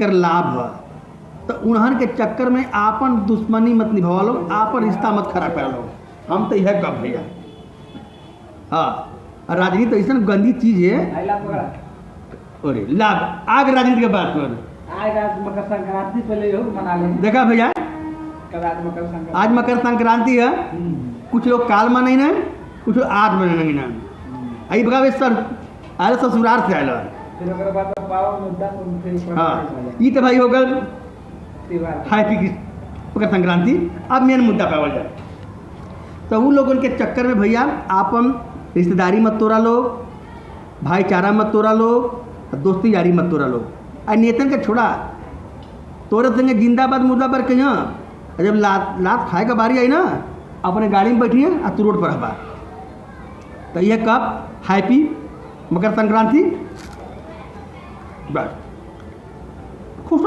कर लाभ है तो उन्हन के चक्कर में आपन दुश्मनी मत निभावा लो, आपन रिश्ता मत खराब करा लो। हम तो यह गप भैया। हाँ, राजनीति ऐसा गंदी चीज है। अरे लाभ आग राजनीति के बात कर मकर संक्रांति पहले मना लें। देखा भैया, आज मकर संक्रांति है। कुछ लोग काल माने ना, कुछ लोग आज माने ना। आई बगा सर आए ससुराल से आयल। हाँ, ये तो भाई हो गल हैप्पी मकर संक्रांति। अब मेन मुद्दा पे आवल जाए तो वो लोगों के चक्कर में भैया आपन रिश्तेदारी मत तोड़ा लो, भाईचारा मत तोड़ा लो, दोस्ती यारी मत तोड़ा लो। आ नेतन के छोड़ा तोरे संगे जिंदाबाद मुर्दाबाद कहिया। जब लात खाए का बारी आई ना, अपने गाड़ी में बैठिए आ तू रोड पर हबा। तो यह कब हैप्पी मकर संक्रांति बस खुश